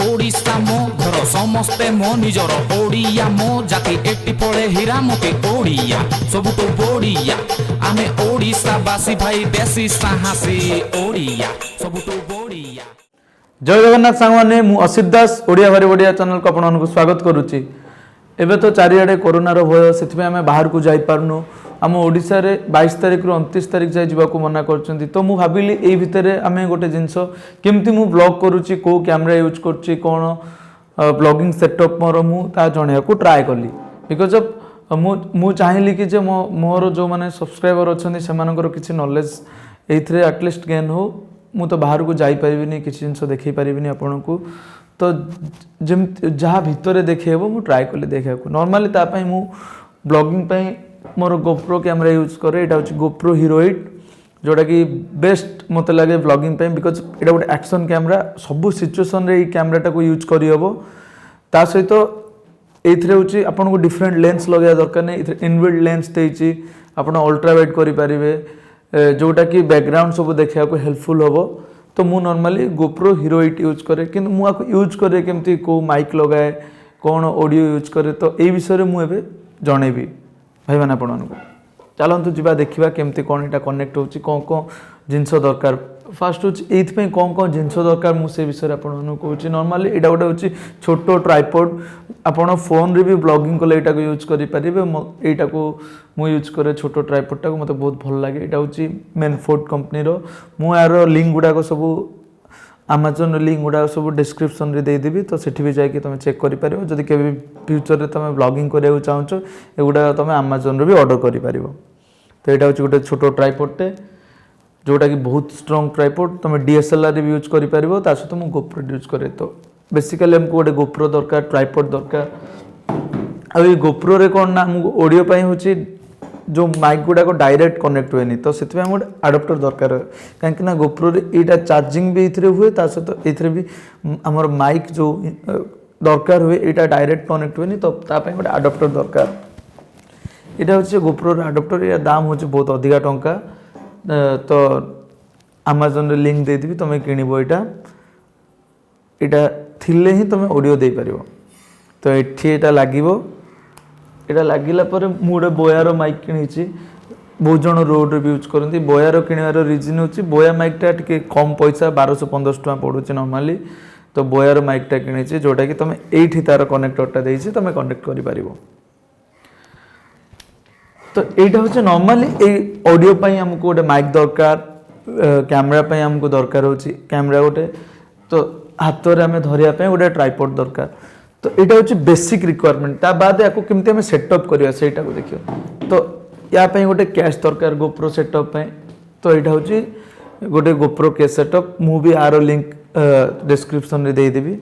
ओडिशा मो घर समस्ते मो निजर ओडिया मो जाति एटी पड़े हीरामती ओडिया सबुठु बड़िया आमे ओडिशावासी भाई बेसी साहसी ओडिया सबुठु बड़िया। जय जगन्नाथ सांगने मु असित दास ओडिया भारी बढ़िया चैनल को आपको स्वागत करुच्ची। एबे तो चारिआडे कोरोनार भय से आम बाहर को जाई पारनु आम ओडिशा रे 22 तारिख रु 29 तारिख जाए जावाक मना कर तो मु भाविली एई भितरे आमे गोटे जिनस केमती मु ब्लॉग करुच्ची को कैमरा यूज करुच्ची कौन ब्लॉगिंग सेटअप मोर मु ता जणिया को ट्राए कली बिकॉज ऑफ मु चाहिए कि जे मोर जो माने सब्सक्राइबर अच्छा से किसी नॉलेज एथरे एटलिस्ट गेन हो मु तो बाहर को जाई परिबिनी किसी जिनस देखै परिबिनी आपन को तो जम जहाँ भितर देखेबो मु ट्राए कली देखा को नॉर्मली ता पई मु ब्लॉगिंग पई मोर गोप्रो कैमरा यूज करे एटा होची गोप्रो हीरो 8 जोटा कि बेस्ट मते लगे ब्लॉगिंग पे बिकॉज एटा गोटे एक्शन कैमरा सब सिचुएशन रे कैमराटा को यूज करी हबो ता सहित एथरे होची आपन को डिफरेंट लेंस लगे दरकार नै एथरे इनबिल्ट लेंस देची आपन अल्ट्रा वाइड करि परिबे जोटा कि बैकग्राउंड सब देखा को हेल्पफुल हबो तो मु नॉर्मली गोप्रो हीरो 8 यूज करे किंतु मु आको यूज करे केमती को माइक लगाए कौन ऑडियो यूज करे तो ए विषय रे मु एबे जणेबी भाई मैंने आपको चलतु जा देखा केमती कौन यहाँ कनेक्ट हो कौन कौन जिनस दरकार फास्ट हो कौन कौन जिनस दरकार मुझे विषय आपको कहूँ नॉर्मली यहाँ गोटे हूँ छोट ट्राइपॉड आपड़ फोन रे भी ब्लॉगिंग कले यहाँ यूज करेंगे यहाँ को मुझे यूज करे छोट ट्राइपॉडटा को मतलब बहुत भल लगे यहाँ हूँ मेनफोर्ड कंपनी मु यार लिंक गुड़ाक सब आमाजन लिंक गुड़ा सब डिस्क्रिप्शन रे देदेवी तो सेठी भी जाकि तुम चेक कर पार जदि के फ्यूचर रे तुम ब्लॉगिंग करा चाहो एगुड़ा तुम आमाजन रे भी ऑर्डर कर पार तो यहाँ हूँ गोटे छोट ट्राइपॉडटे जोटा कि बहुत स्ट्रॉन्ग ट्राइपॉड तुम DSLR रे भी यूज कर पार सहित मुझे गोप्रो यूज करे तो बेसिकली हमको गोटे गोप्रो दरकार ट्राइपॉड दरकार आ गोप्रो रे कौन ना आमको ऑडियो पाई हूँ जो माइक गुड़ाक डायरेक्ट कनेक्ट हुए तो से गोटे आडाप्टर दरकार कहीं गोप्रो यहाँ चार्जिंग भी ये हुए सहित ये भी आमर माइक जो दरकार हुए यहाँ डायरेक्ट कनेक्ट हुए तो गोटे आडाप्टर दरकार यहाँ हूँ गोप्रो आडाप्टर या दाम हूँ बहुत अधिका टंका तो आमाजन लिंक देदेवी तुम किणव यहाँ थिले ही तुम ऑडियो दे पार तो ये लगे यहाँ लगिला मुझे बोयार माइक कि बहुत जन रोड भी यूज करती बोयार किणवार रिजन हूँ बोया माइकटा टे कम पैसा 1215 टका पड़ू नॉर्मली तो बोयार माइकटा कि जोटा कि तुम ये तार कनेक्टरटा देती तुम कनेक्ट कर तो यहाँ हूँ नॉर्मली ऑडियो पाई हमको गोटे माइक दरकार कैमरा हमको दरकार हो कैमरा गोटे तो हाथ में आम धरिया गोटे ट्राइपॉड दरकार तो यहाँ हूँ बेसिक रिक्वायरमेंट ता बाद या केमती आम सेटअप करवा से देखिए तो या गोटे कैश दरकार गोप्रो सेटअप तो यहाँ हूँ गोटे गोप्रो कैश सेटअप मुझे यार लिंक डिस्क्रिप्शन रे देदेवी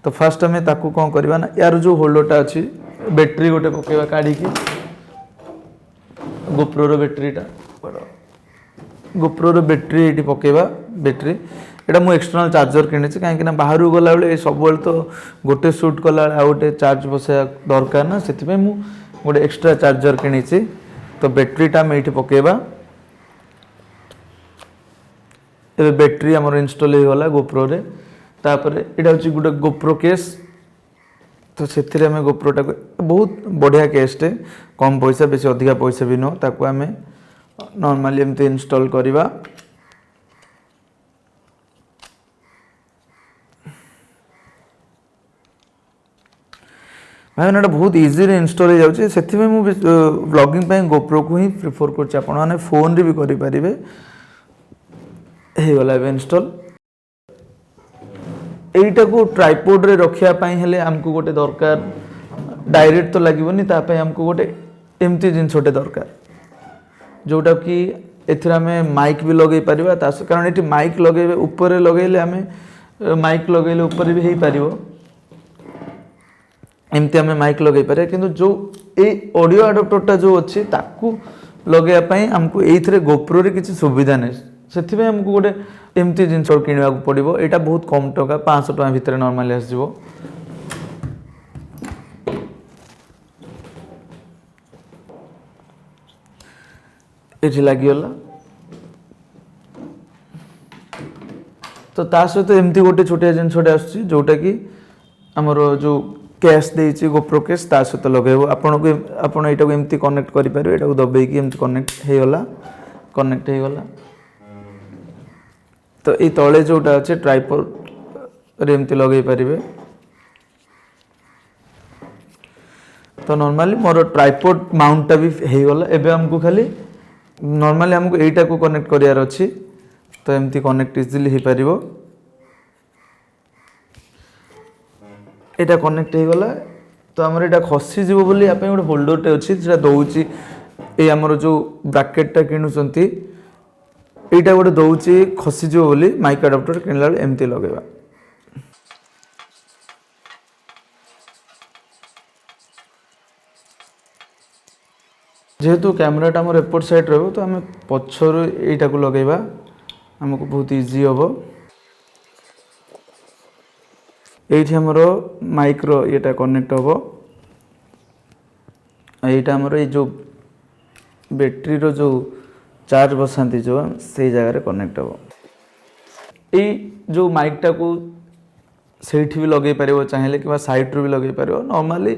तो फास्ट आम ताकू कौन करवा ना यार जो होल्डरटा अच्छी बैटेरी गोटे पकेवा काढ़ी गोप्रोर बैटेरीटा गोप्रोर बैटेरी ये पकेवा बैटेरी एटा मु एक्सटर्नल चार्जर किनी कहीं बाहर गला बेले सब तो गोटे शूट कला गोटे चार्ज बसाया दरकार ना से गोटे एक्सट्रा चार्जर किनी तो बैटेरीटा आम ये पकेवा ए बैटेरी आमर इनस्टॉल हो गला गोप्रो रे तापर यहाँ हूँ गोटे गोप्रो केस तो से गोप्रोटा बहुत बढ़िया केसटे कम पैसा बेसी अधिका पैसा भी नुह ताकू आम नॉर्मली एमती इनस्टॉल करवा भाई ना बहुत इजी रे इनस्टॉल हो जाऊँगी से ब्लॉगिंग पे गोप्रो को ही प्रिफर कर फोन रे भी करें गला इनस्टॉल एटा को ट्राइपॉड रे रखिया पाई हेले हमको गोटे दरकार डायरेक्ट तो लगभग तापाई हमको गोटे एमती जिनसटे दरकार जोटा कि एथिरा में माइक भी लगे पारिबा कारण ये माइक लगे ऊपर लगे आम माइक लगे ऊपर भी हो पार एमती आम माइक लगे पारे किंतु जो ए ऑडियो अडाप्टरटा जो अच्छी ताकू लगे हमको ये गोप्रो रे किसी सुविधा नहीं से हमको गोटे एमती जिन किणवा पड़ो यहाँ बहुत कम टका 500 टका भितर नॉर्मली आसो ये लगिगला तो ता सहित एमती गोटे छोटिया जिनसटे आसुची जोटा कि आमर जो कैश देइछि गोप्रो केस ता सहित लगेबो आपण एटा को एमती कनेक्ट करि पारे एटा को दबे कि एमती कनेक्ट हे गला तो ये तले जोटा अच्छे ट्राइपॉड रे एमती लगे पारिबे तो नॉर्मली मोर ट्राइपॉड माउंटटा भी हे गला एबे हमको खाली नॉर्मली हमको एटा को कनेक्ट करियार अछि तो एमती कनेक्ट इजीली हे पारिबो एटा कनेक्ट हे गला तो हमर एटा खसी जीवो बोली या पे गोटे होल्डर टे अछि जेटा दउची ए हमर जो ब्रैकेटटा किनुचंती एटा गोटे दउची खसी जीवो बोली माइक अडाप्टर किनला एमती लगेबा जेहेतु कैमराटा आम एपट साइड रहो तो आम पछर यटा को लगेबा हमको बहुत इजी हम ये माइक रो येटा कनेक्ट हम यहाँ आमर ये जो बैटरी रो जो चार्ज बसाती जो से जगह कनेक्ट हम ये जो माइकटा को सेठी भी लगे पारिबो चाहिए कि साइड रो भी लगे पारिबो नॉर्मली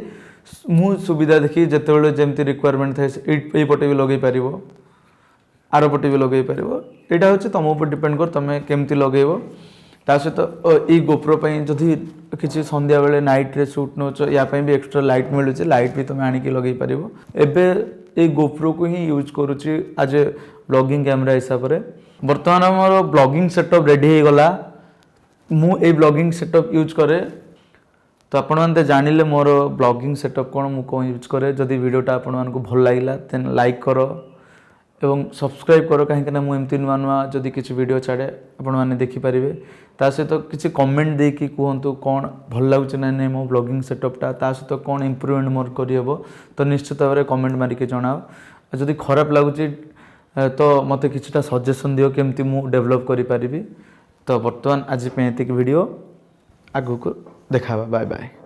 मु सुविधा देखी जिते जमती रिक्वायरमेंट थाए ये पटे भी लगे पारिबो आर पटे भी लगे पारिबो एटा होचे तुम ऊपर डिपेंड कर तुम केमती लगेबो ता सहित ये गोप्रो जदि किसी संध्या बेले नाइट रे शूट नोच या भी एक्स्ट्रा लाइट मिलूँ लाइट भी तुम आनिक लगे पारिबो एबे ये गोप्रो को ही यूज करुच्ची आज ए ब्लॉगिंग कैमरा हिसाब से बर्तमान मोर ब्लॉगिंग सेटअप रेडी हो गला मु ए ब्लॉगिंग सेटअप यूज करे तो आपण माने जानिले मोर ब्लॉगिंग सेटअप कौन मु कौन यूज करे जदि वीडियोटा आपण मानकु भल लागिला देन लाइक करो एवं सब्सक्राइब करो कहीं मुझे एमती नुआ नुआ जदि किसी वीडियो छाड़े आपण मैंने देखिपारे ता सहित तो किसी कमेंट देकी कहतु कौन भल लगुच ना नहीं मो ब्लॉगिंग सेटअपटा ता सहित कौन इम्प्रूवमेंट मोर करहब तो निश्चित भाव में कमेंट मारिके जनाओ जदि खराब लगुच तो मत किछटा सजेशन दियो केमती मु डेवलप करि पारिबी तो बर्तमान आज पे एतिक वीडियो आगु को देखा बाय बाय।